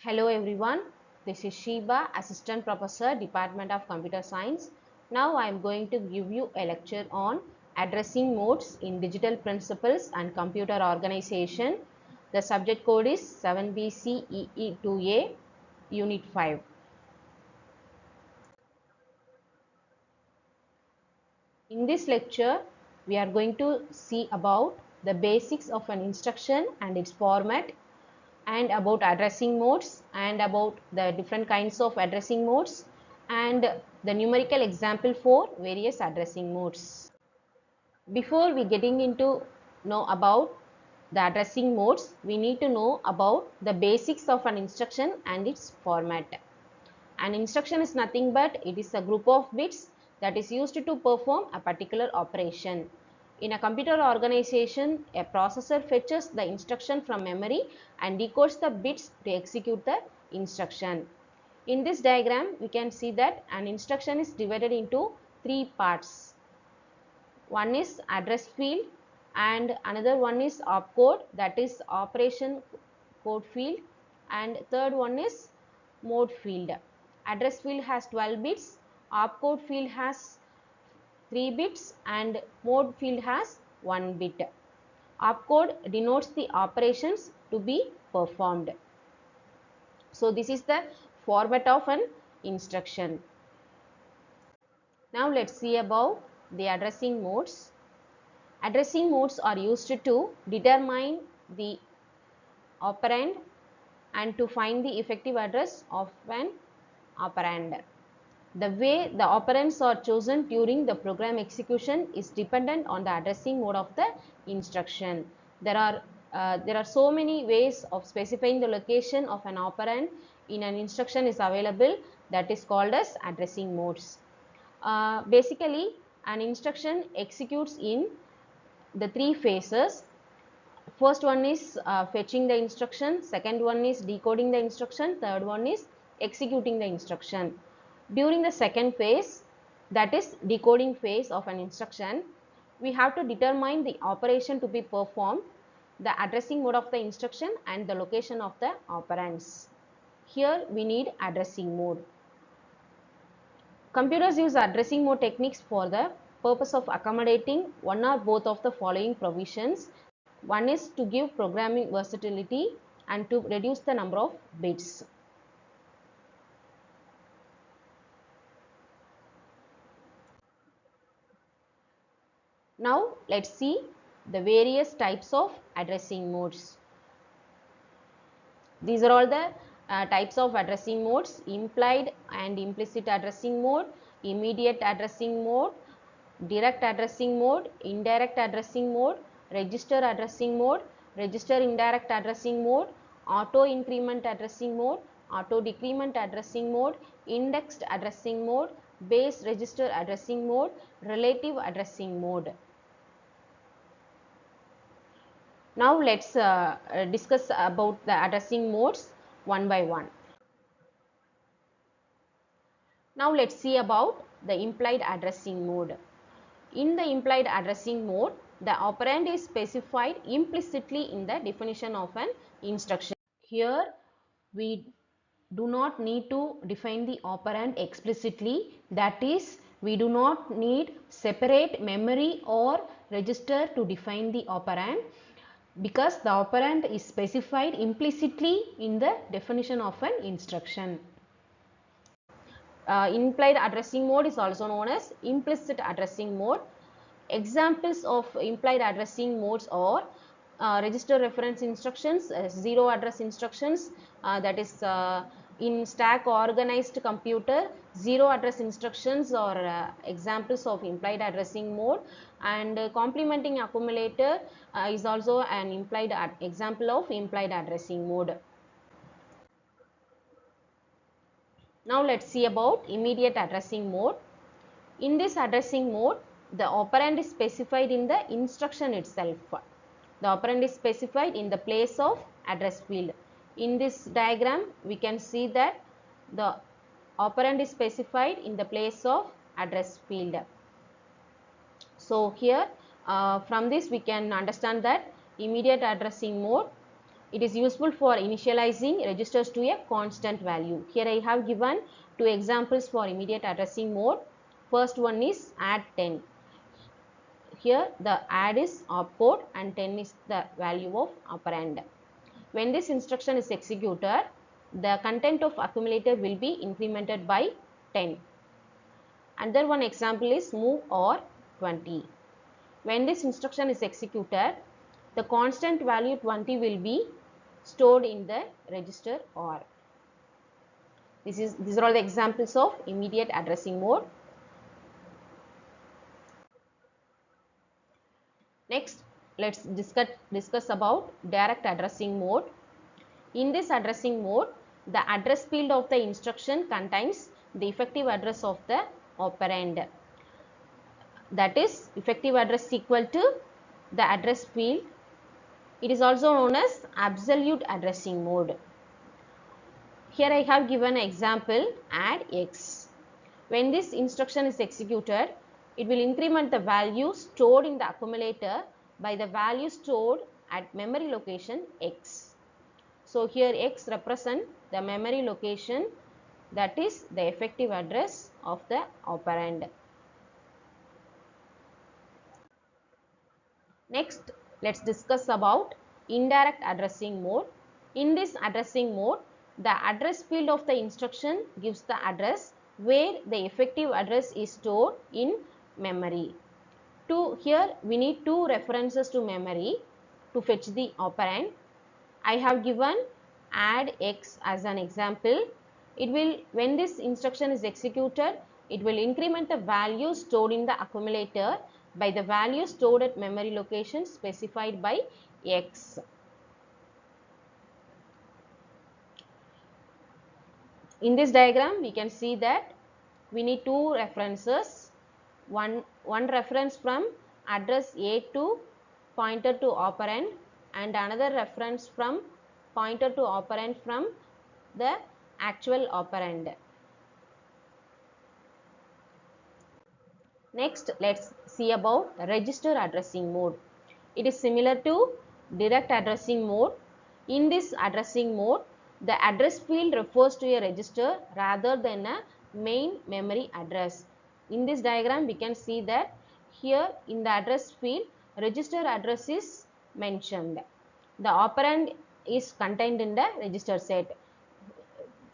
Hello everyone, this is Sheba, Assistant Professor, Department of Computer Science. Now I am going to give you a lecture on addressing modes in digital principles and computer organization. The subject code is 7BCEE2A, Unit 5. In this lecture, we are going to see about the basics of an instruction and its format, and about addressing modes, and about the different kinds of addressing modes, and the numerical example for various addressing modes. Before we getting into know about the addressing modes, we need to know about the basics of an instruction and its format. An instruction is nothing but it is a group of bits that is used to perform a particular operation. In a computer organization, a processor fetches the instruction from memory and decodes the bits to execute the instruction. In this diagram, we can see that an instruction is divided into three parts. One is address field and another one is opcode, that is operation code field, and third one is mode field. Address field has 12 bits, opcode field has 3 bits and mode field has 1 bit. Opcode denotes the operations to be performed. So this is the format of an instruction. Now let's see about the addressing modes. Addressing modes are used to determine the operand and to find the effective address of an operand. The way the operands are chosen during the program execution is dependent on the addressing mode of the instruction. There are so many ways of specifying the location of an operand in an instruction is available, that is called as addressing modes. Basically, an instruction executes in the three phases. First one is fetching the instruction, second one is decoding the instruction, third one is executing the instruction. During the second phase, that is decoding phase of an instruction, we have to determine the operation to be performed, the addressing mode of the instruction and the location of the operands. Here we need addressing mode. Computers use addressing mode techniques for the purpose of accommodating one or both of the following provisions. One is to give programming versatility and to reduce the number of bits. Now let's see the various types of addressing modes. These are all the types of addressing modes: implied and implicit addressing mode, immediate addressing mode, direct addressing mode, indirect addressing mode, register addressing mode, register indirect addressing mode, auto increment addressing mode, auto decrement addressing mode, indexed addressing mode, base register addressing mode, relative addressing mode. Now let's discuss about the addressing modes one by one. Now let's see about the implied addressing mode. In the implied addressing mode, the operand is specified implicitly in the definition of an instruction. Here we do not need to define the operand explicitly, that is, we do not need separate memory or register to define the operand, because the operand is specified implicitly in the definition of an instruction. Implied addressing mode is also known as implicit addressing mode. Examples of implied addressing modes are register reference instructions, zero address instructions, that is in stack organized computer, zero address instructions are examples of implied addressing mode, and complementing accumulator is also an implied example of implied addressing mode. Now let's see about immediate addressing mode. In this addressing mode, the operand is specified in the instruction itself. The operand is specified in the place of address field. In this diagram, we can see that the operand is specified in the place of address field. So here from this we can understand that immediate addressing mode, It is useful for initializing registers to a constant value. Here I have given two examples for immediate addressing mode. First one is add 10. Here the add is opcode and 10 is the value of operand. When this instruction is executed, the content of accumulator will be incremented by 10. Another one example is move or 20. When this instruction is executed, the constant value 20 will be stored in the register OR. These are all the examples of immediate addressing mode. Next, let's discuss about direct addressing mode. In this addressing mode, the address field of the instruction contains the effective address of the operand. That is, effective address equal to the address field. It is also known as absolute addressing mode. Here I have given an example, add x. When this instruction is executed, it will increment the value stored in the accumulator by the value stored at memory location x. So here x represents the memory location, that is the effective address of the operand. Next, let's discuss about indirect addressing mode. In this addressing mode, the address field of the instruction gives the address where the effective address is stored in memory. Here we need two references to memory to fetch the operand. I have given add x as an example. When this instruction is executed, it will increment the value stored in the accumulator by the value stored at memory location specified by x. In this diagram, we can see that we need two references. One reference from address A2 pointer to operand and another reference from pointer to operand from the actual operand. Next, let's see about register addressing mode. It is similar to direct addressing mode. In this addressing mode, the address field refers to a register rather than a main memory address. In this diagram, we can see that here in the address field, register address is mentioned. The operand is contained in the register set.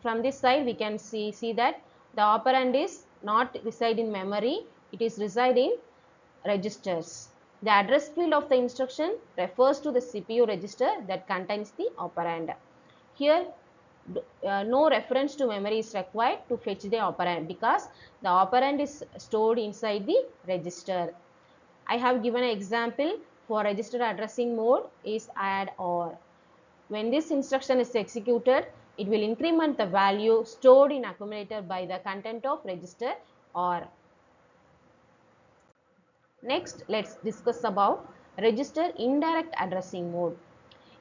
From this side, we can see that the operand is not reside in memory, it is reside in registers. The address field of the instruction refers to the CPU register that contains the operand. Here, no reference to memory is required to fetch the operand because the operand is stored inside the register. I have given an example for register addressing mode is add OR. When this instruction is executed, it will increment the value stored in accumulator by the content of register OR. Next, let's discuss about register indirect addressing mode.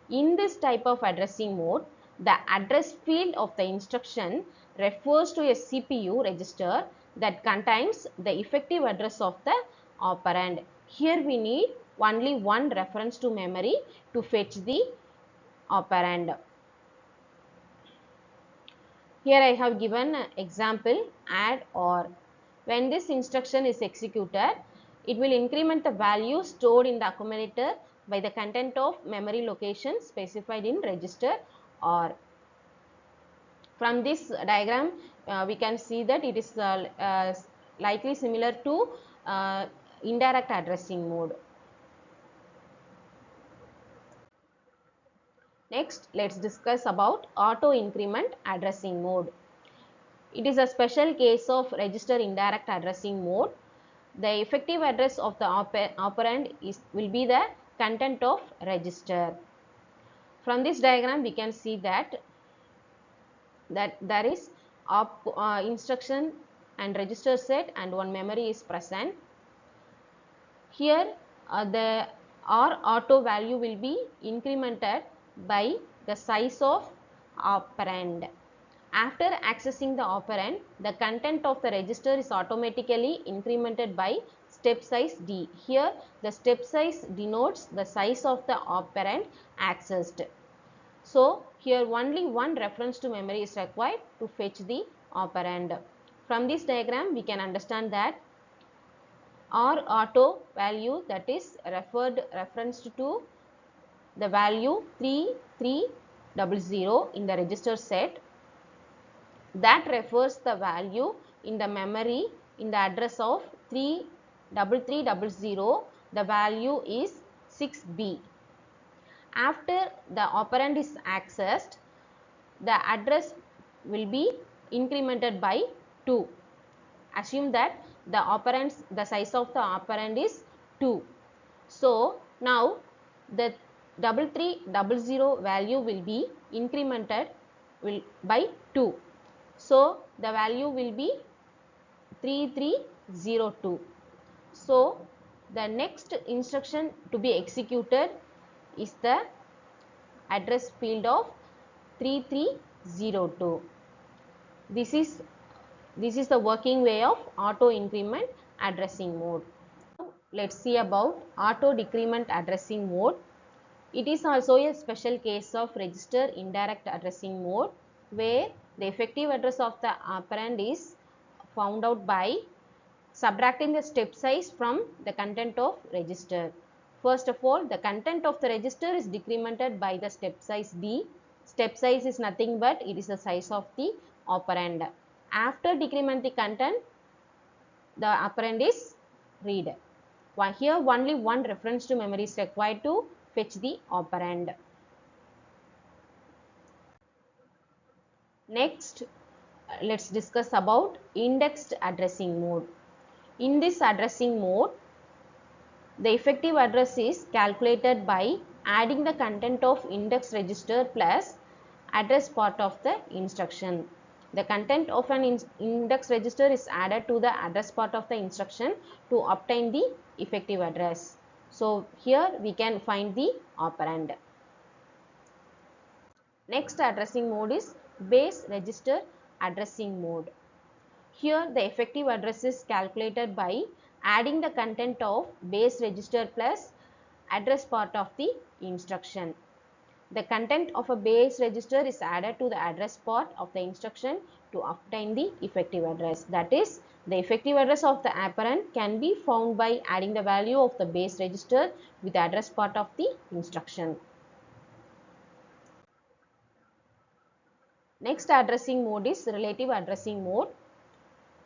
In this type of addressing mode, the address field of the instruction refers to a CPU register that contains the effective address of the operand. Here we need only one reference to memory to fetch the operand. Here I have given an example, add OR. When this instruction is executed, it will increment the value stored in the accumulator by the content of memory location specified in register OR. From this diagram, we can see that it is likely similar to indirect addressing mode. Next, let's discuss about auto increment addressing mode. It is a special case of register indirect addressing mode. The effective address of the operand will be the content of register. From this diagram, we can see that there is instruction and register set and one memory is present. Here the R auto value will be incremented by the size of operand. After accessing the operand, the content of the register is automatically incremented by step size D. Here the step size denotes the size of the operand accessed. So here only one reference to memory is required to fetch the operand. From this diagram we can understand that R auto value, that is referenced to the value 3300 in the register set, that refers the value in the memory in the address of 33300. The value is 6B. After the operand is accessed, the address will be incremented by 2. Assume that the size of the operand is 2. So now the 3300 value will be incremented by 2. So the value will be 3302. So the next instruction to be executed is the address field of 3302. This is the working way of auto increment addressing mode. Let's see about auto decrement addressing mode. It is also a special case of register indirect addressing mode, where the effective address of the operand is found out by subtracting the step size from the content of register. First of all, the content of the register is decremented by the step size D. Step size is nothing but it is the size of the operand. After decrement the content, the operand is read. Here only one reference to memory is required to fetch the operand. Next, let's discuss about indexed addressing mode. In this addressing mode, the effective address is calculated by adding the content of index register plus address part of the instruction. The content of an index register is added to the address part of the instruction to obtain the effective address. So here we can find the operand. Next addressing mode is base register addressing mode. Here the effective address is calculated by adding the content of base register plus address part of the instruction. The content of a base register is added to the address part of the instruction to obtain the effective address. That is, the effective address of the operand can be found by adding the value of the base register with the address part of the instruction. Next addressing mode is relative addressing mode.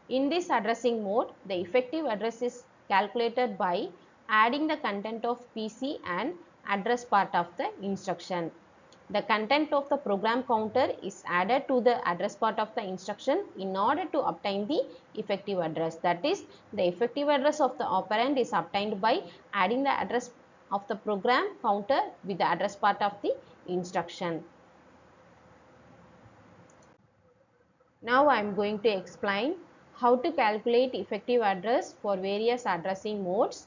In this addressing mode, the effective address is calculated by adding the content of PC and address part of the instruction. The content of the program counter is added to the address part of the instruction in order to obtain the effective address. That is, the effective address of the operand is obtained by adding the address of the program counter with the address part of the instruction. Now I am going to explain how to calculate effective address for various addressing modes.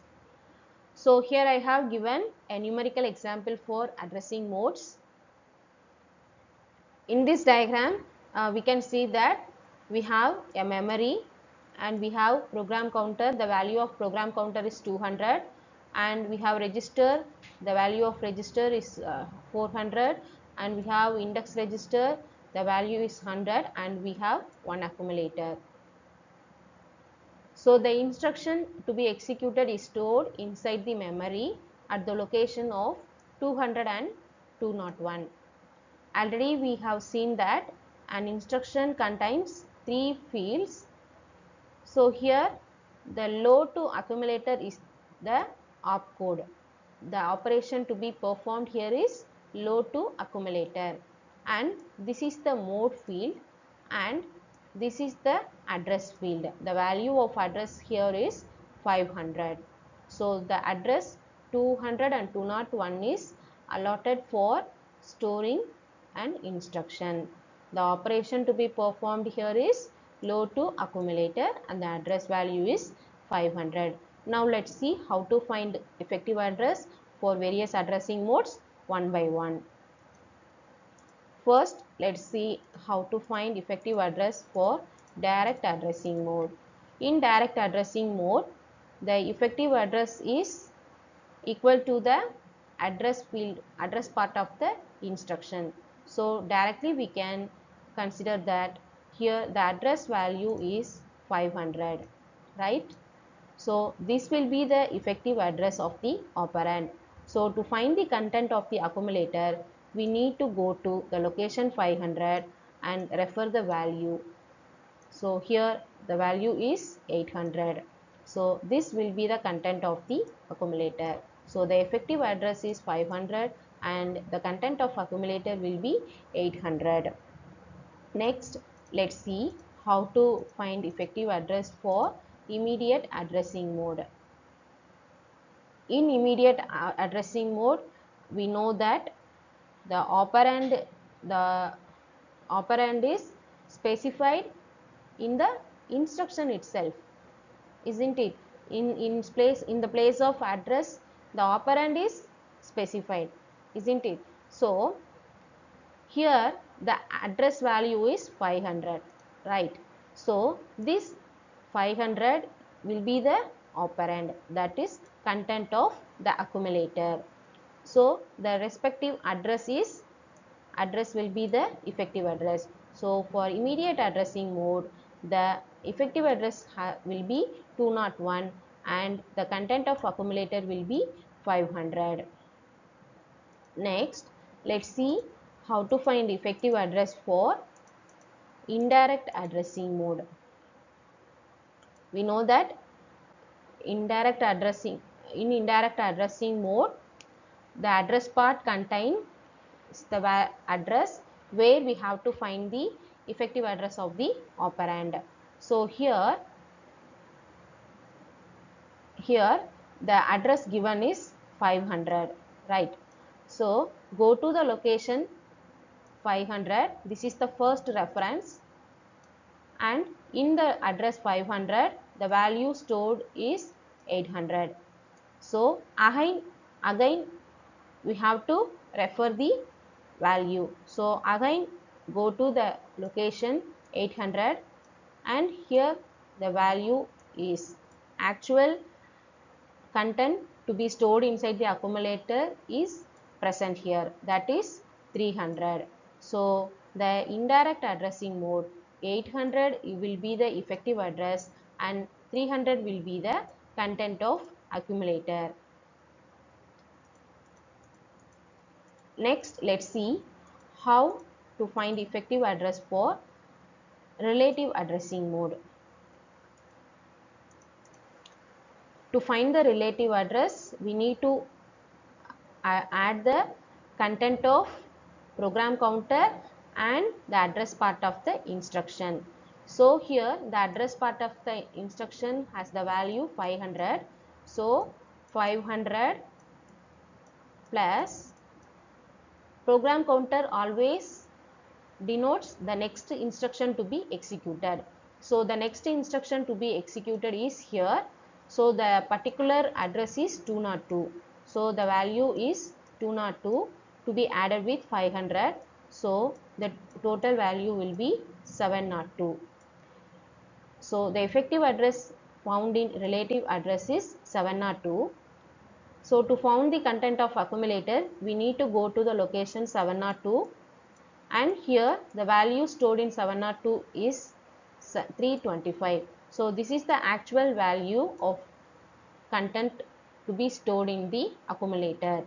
So here I have given a numerical example for addressing modes. In this diagram, we can see that we have a memory and we have program counter. The value of program counter is 200, and we have register. The value of register is 400, and we have index register. The value is 100, and we have one accumulator. So the instruction to be executed is stored inside the memory at the location of 200 and 201. Already we have seen that an instruction contains 3 fields. So here the load to accumulator is the opcode. The operation to be performed here is load to accumulator, and this is the mode field, and this is the address field. The value of address here is 500. So the address 200 and 201 is allotted for storing an instruction. The operation to be performed here is load to accumulator, and the address value is 500. Now let's see how to find effective address for various addressing modes one by one. First, let's see how to find effective address for direct addressing mode. In direct addressing mode, the effective address is equal to the address field, address part of the instruction. So directly we can consider that here the address value is 500, right? So this will be the effective address of the operand. So to find the content of the accumulator, we need to go to the location 500 and refer the value. So here the value is 800. So this will be the content of the accumulator. So the effective address is 500 and the content of accumulator will be 800. Next, let's see how to find effective address for immediate addressing mode. In immediate addressing mode, we know that the the operand is specified in the instruction itself, isn't it? In the place of address, the operand is specified, isn't it? So here the address value is 500, right? So this 500 will be the operand, that is content of the accumulator. So the respective address will be the effective address. So for immediate addressing mode, the effective address will be 201 and the content of accumulator will be 500. Next, let's see how to find effective address for indirect addressing mode. We know that indirect addressing in indirect addressing mode, the address part contains the address where we have to find the effective address of the operand. So here the address given is 500, right? So go to the location 500. This is the first reference, and in the address 500 the value stored is 800. So again we have to refer the value. So again go to the location 800 and here the value is actual content to be stored inside the accumulator is present here, that is 300. So the indirect addressing mode, 800 will be the effective address and 300 will be the content of accumulator. Next, let's see how to find effective address for relative addressing mode. To find the relative address, we need to add the content of program counter and the address part of the instruction. So here the address part of the instruction has the value 500. So 500 plus program counter always denotes the next instruction to be executed. So the next instruction to be executed is here. So the particular address is 202. So the value is 202 to be added with 500. So the total value will be 702. So the effective address found in relative address is 702. So to find the content of accumulator, we need to go to the location 702. And here the value stored in 702 is 325. So this is the actual value of content to be stored in the accumulator.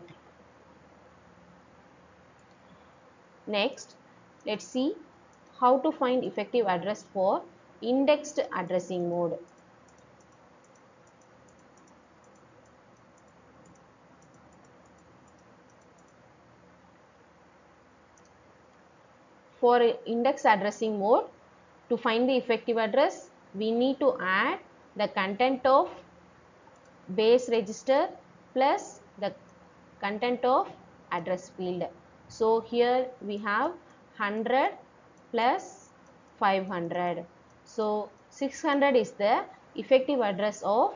Next, let's see how to find effective address for indexed addressing mode. For index addressing mode, to find the effective address, we need to add the content of base register plus the content of address field. So here we have 100 plus 500. So 600 is the effective address of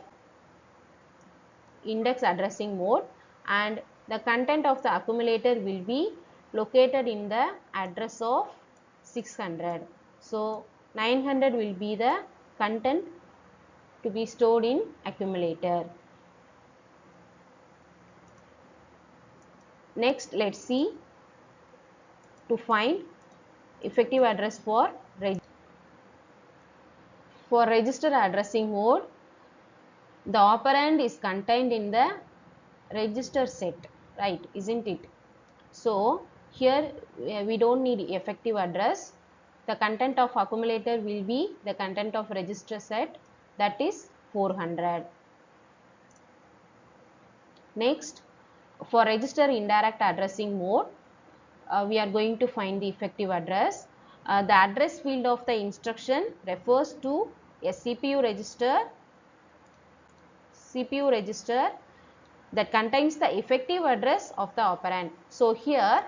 index addressing mode and the content of the accumulator will be located in the address of 600. So 900 will be the content to be stored in accumulator. Next, let's see to find effective address for register addressing mode. The operand is contained in the register set, right, isn't it? So here we don't need effective address. The content of accumulator will be the content of register set, that is 400. Next, for register indirect addressing mode, we are going to find the effective address. The address field of the instruction refers to a CPU register that contains the effective address of the operand. So here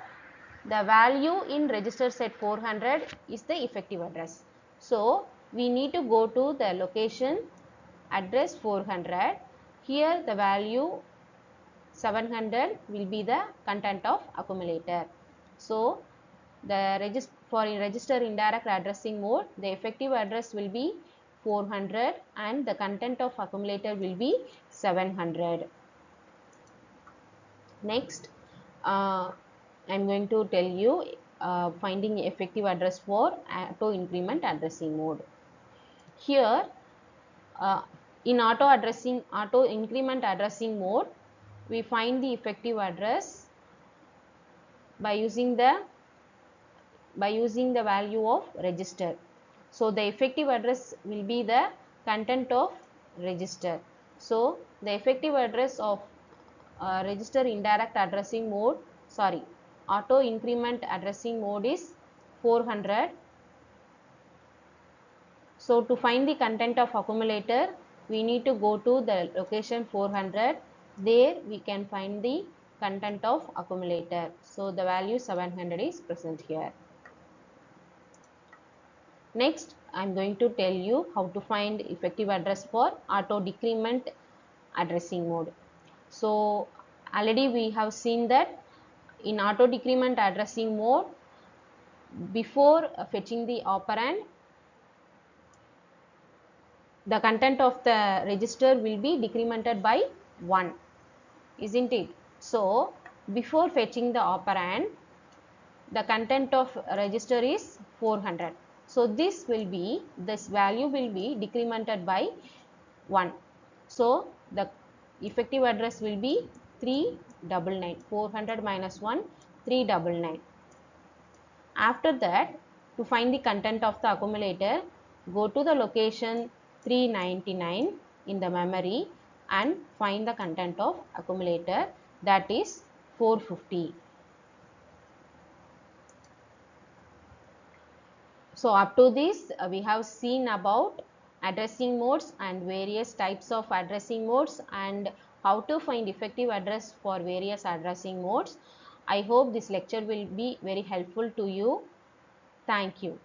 the value in register set 400 is the effective address. So we need to go to the location address 400. Here the value 700 will be the content of accumulator. So for register indirect addressing mode, the effective address will be 400 and the content of accumulator will be 700. Next, I am going to tell you finding effective address for auto increment addressing mode. Here, in auto increment addressing mode, we find the effective address by using the value of register. So the effective address will be the content of register. So the effective address of register indirect addressing mode, auto increment addressing mode is 400. So to find the content of accumulator, we need to go to the location 400. There we can find the content of accumulator. So the value 700 is present here. Next, I am going to tell you how to find effective address for auto decrement addressing mode. So already we have seen that in auto decrement addressing mode, before fetching the operand, the content of the register will be decremented by 1, isn't it? So before fetching the operand, the content of register is 400. So this value will be decremented by 1. So the effective address will be 399. 400 minus 1, 399. After that, to find the content of the accumulator, go to the location 399 in the memory and find the content of accumulator, that is 450. So up to this we have seen about addressing modes and various types of addressing modes and how to find effective address for various addressing modes. I hope this lecture will be very helpful to you. Thank you.